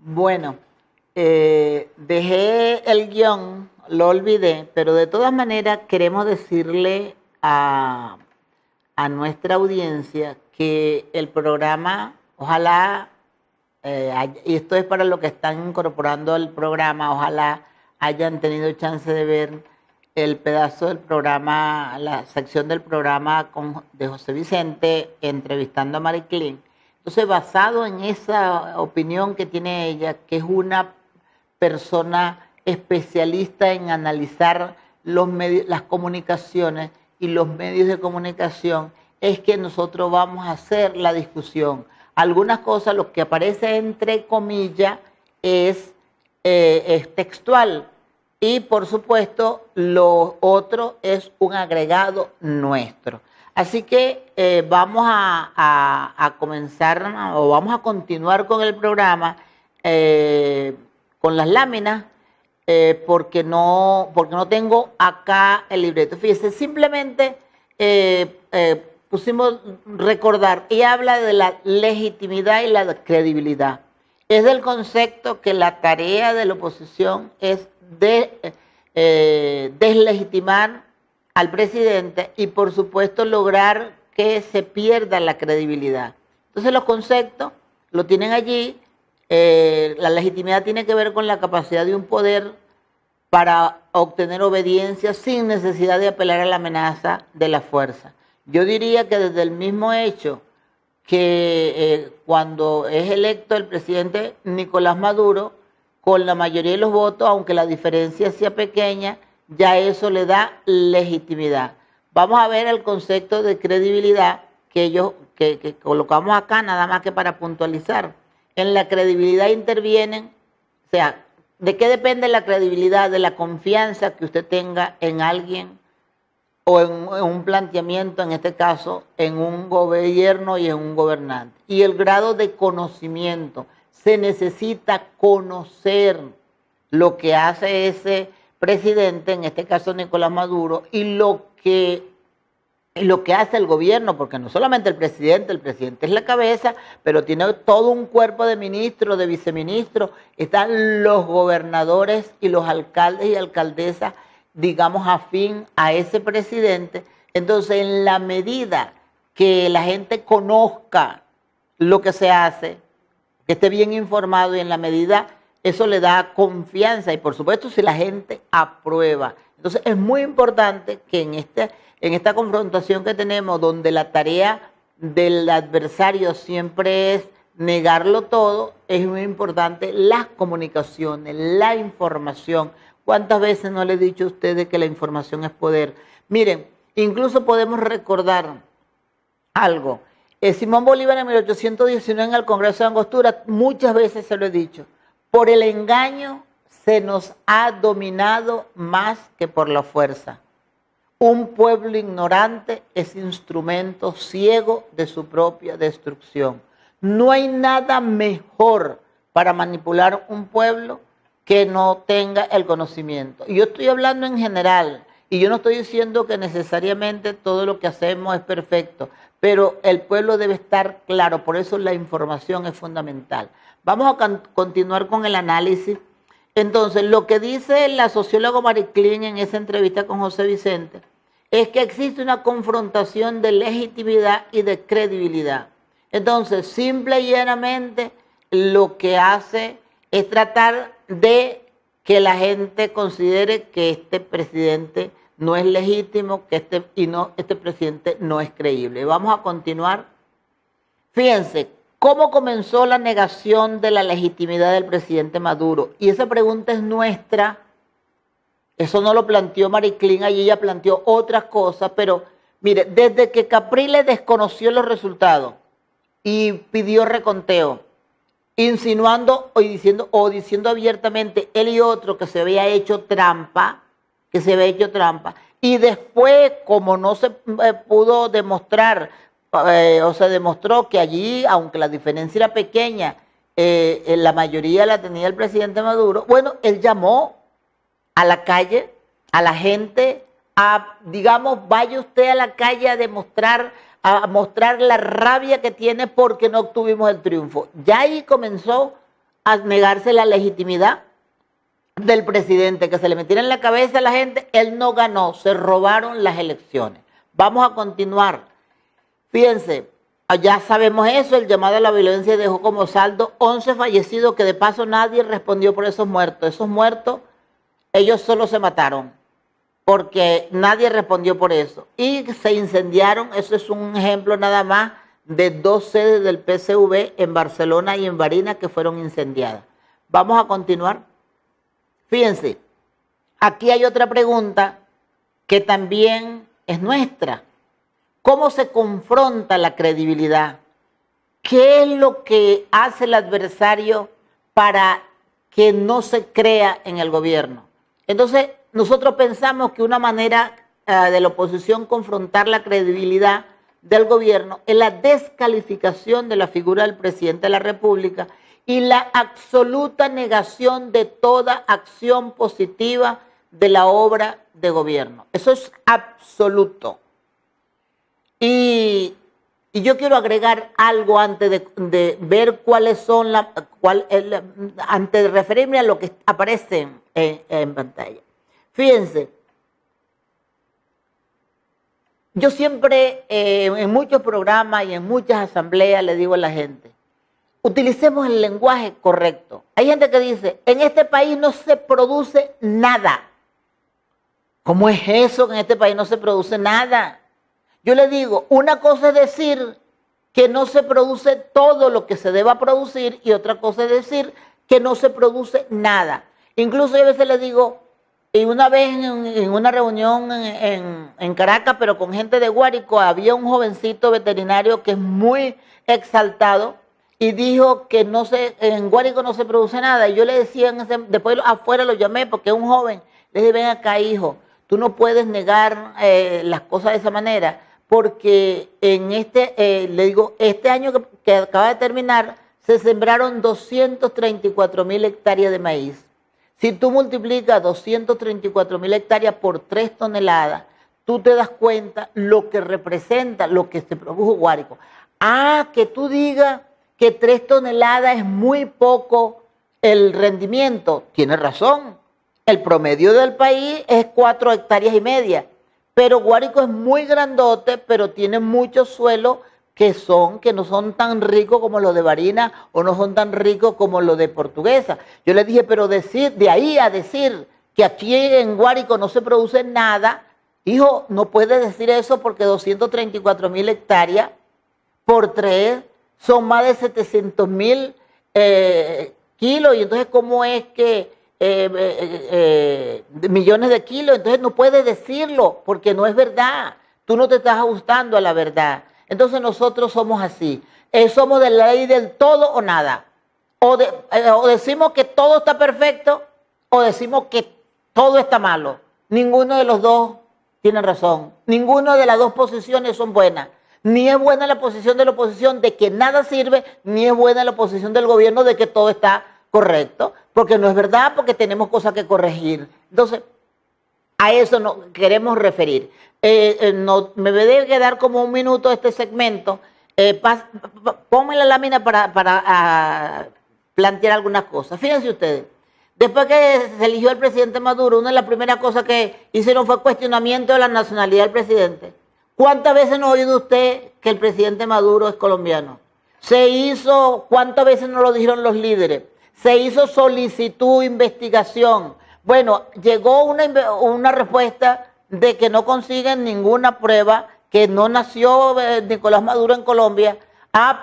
Bueno, dejé el guión, lo olvidé, pero de todas maneras queremos decirle a nuestra audiencia que el programa, ojalá, y esto es para los que están incorporando al programa, ojalá hayan tenido chance de ver el pedazo del programa, la sección del programa de José Vicente entrevistando a Mariclín. Entonces, basado en esa opinión que tiene ella, que es una persona especialista en analizar los medios, las comunicaciones y los medios de comunicación, es que nosotros vamos a hacer la discusión. Algunas cosas, lo que aparece entre comillas, es textual. Y, por supuesto, lo otro es un agregado nuestro. Así que vamos a comenzar o vamos a continuar con el programa con las láminas porque no tengo acá el libreto. Fíjese, simplemente pusimos recordar y habla de la legitimidad y la credibilidad. Es del concepto que la tarea de la oposición es deslegitimar al presidente y, por supuesto, lograr que se pierda la credibilidad. Entonces, los conceptos lo tienen allí. La legitimidad tiene que ver con la capacidad de un poder para obtener obediencia sin necesidad de apelar a la amenaza de la fuerza. Yo diría que desde el mismo hecho que cuando es electo el presidente Nicolás Maduro, con la mayoría de los votos, aunque la diferencia sea pequeña, ya eso le da legitimidad. Vamos a ver el concepto de credibilidad que colocamos acá, nada más que para puntualizar. En la credibilidad intervienen, o sea, ¿de qué depende la credibilidad? De la confianza que usted tenga en alguien o en un planteamiento, en este caso, en un gobierno y en un gobernante. Y el grado de conocimiento. Se necesita conocer lo que hace ese presidente, en este caso Nicolás Maduro, y lo que hace el gobierno, porque no solamente el presidente es la cabeza, pero tiene todo un cuerpo de ministros, de viceministros, están los gobernadores y los alcaldes y alcaldesas, digamos, afín a ese presidente. Entonces, en la medida que la gente conozca lo que se hace, que esté bien informado, y en la medida eso le da confianza, y por supuesto si la gente aprueba. Entonces es muy importante que en esta confrontación que tenemos, donde la tarea del adversario siempre es negarlo todo, es muy importante las comunicaciones, la información. ¿Cuántas veces no le he dicho a ustedes que la información es poder? Miren, incluso podemos recordar algo. Simón Bolívar en 1819 en el Congreso de Angostura, muchas veces se lo he dicho, por el engaño se nos ha dominado más que por la fuerza. Un pueblo ignorante es instrumento ciego de su propia destrucción. No hay nada mejor para manipular un pueblo que no tenga el conocimiento. Y yo estoy hablando en general, y yo no estoy diciendo que necesariamente todo lo que hacemos es perfecto, pero el pueblo debe estar claro, por eso la información es fundamental. Vamos a continuar con el análisis. Entonces, lo que dice la socióloga Mariclín en esa entrevista con José Vicente es que existe una confrontación de legitimidad y de credibilidad. Entonces, simple y llanamente, lo que hace es tratar de que la gente considere que este presidente no es legítimo, que este presidente no es creíble. Vamos a continuar. Fíjense, ¿cómo comenzó la negación de la legitimidad del presidente Maduro? Y esa pregunta es nuestra. Eso no lo planteó Mariclín, allí ella planteó otras cosas, pero mire, desde que Capriles desconoció los resultados y pidió reconteo, insinuando o diciendo abiertamente él y otro que se había hecho trampa, y después, como no se pudo demostrar, se demostró que allí, aunque la diferencia era pequeña, la mayoría la tenía el presidente Maduro, bueno, él llamó a la calle, a la gente, digamos, vaya usted a la calle a mostrar la rabia que tiene porque no obtuvimos el triunfo. Ya ahí comenzó a negarse la legitimidad del presidente, que se le metiera en la cabeza a la gente, él no ganó, se robaron las elecciones. Vamos a continuar. Fíjense, ya sabemos eso, el llamado a la violencia dejó como saldo 11 fallecidos, que de paso nadie respondió por esos muertos. Esos muertos, ellos solo se mataron, porque nadie respondió por eso. Y se incendiaron, eso es un ejemplo nada más de 2 sedes del PCV en Barcelona y en Barinas que fueron incendiadas. Vamos a continuar. Fíjense, aquí hay otra pregunta que también es nuestra. ¿Cómo se confronta la credibilidad? ¿Qué es lo que hace el adversario para que no se crea en el gobierno? Entonces, nosotros pensamos que una manera de la oposición confrontar la credibilidad del gobierno es la descalificación de la figura del presidente de la República y la absoluta negación de toda acción positiva de la obra de gobierno. Eso es absoluto. Y yo quiero agregar algo antes de ver cuáles son antes de referirme a lo que aparece en pantalla. Fíjense, yo siempre en muchos programas y en muchas asambleas le digo a la gente, utilicemos el lenguaje correcto. Hay gente que dice, en este país no se produce nada. ¿Cómo es eso que en este país no se produce nada? Yo le digo, una cosa es decir que no se produce todo lo que se deba producir y otra cosa es decir que no se produce nada. Incluso yo a veces le digo, y una vez en una reunión en Caracas, pero con gente de Guárico, había un jovencito veterinario que es muy exaltado y dijo que en Guárico no se produce nada. Y yo le decía, después afuera lo llamé porque es un joven, le dije, ven acá hijo, tú no puedes negar las cosas de esa manera, porque le digo, este año que acaba de terminar, se sembraron 234.000 hectáreas de maíz. Si tú multiplicas 234.000 hectáreas por 3 toneladas, tú te das cuenta lo que representa, lo que se produjo Guárico. Que tú digas que 3 toneladas es muy poco el rendimiento, tienes razón. El promedio del país es 4 hectáreas y media, pero Guárico es muy grandote, pero tiene muchos suelos que no son tan ricos como los de Barinas o no son tan ricos como los de Portuguesa. Yo le dije, pero de ahí a decir que aquí en Guárico no se produce nada, hijo, no puedes decir eso porque 234.000 hectáreas por 3 son más de 700.000 kilos, y entonces ¿cómo es que millones de kilos? Entonces no puedes decirlo porque no es verdad, tú no te estás ajustando a la verdad. Entonces nosotros somos así, somos de la ley del todo o nada, o decimos que todo está perfecto o decimos que todo está malo. Ninguno de los dos tiene razón, ninguna de las dos posiciones son buenas. Ni es buena la posición de la oposición de que nada sirve, ni es buena la posición del gobierno de que todo está correcto, porque no es verdad, porque tenemos cosas que corregir. Entonces, a eso nos queremos referir. Me debe quedar como un minuto este segmento. Ponme la lámina para plantear algunas cosas. Fíjense ustedes, después que se eligió el presidente Maduro, una de las primeras cosas que hicieron fue cuestionamiento de la nacionalidad del presidente. ¿Cuántas veces no ha oído usted que el presidente Maduro es colombiano? ¿Cuántas veces no lo dijeron los líderes? Se hizo solicitud, investigación. Bueno, llegó una respuesta de que no consiguen ninguna prueba, que no nació Nicolás Maduro en Colombia.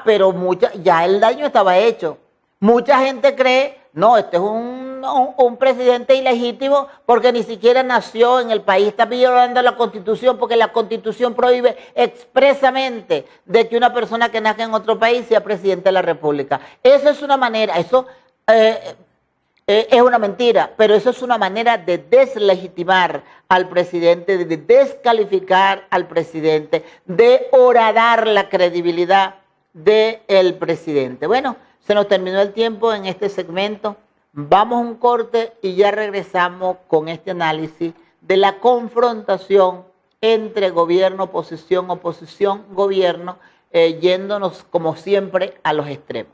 Pero ya el daño estaba hecho. Mucha gente cree, no, este es un presidente ilegítimo porque ni siquiera nació en el país, está violando la Constitución porque la Constitución prohíbe expresamente de que una persona que nazca en otro país sea presidente de la República. Eso es una manera, es una mentira, pero eso es una manera de deslegitimar al presidente, de descalificar al presidente, de horadar la credibilidad del presidente. Bueno, se nos terminó el tiempo en este segmento. Vamos a un corte y ya regresamos con este análisis de la confrontación entre gobierno, oposición, gobierno, yéndonos como siempre a los extremos.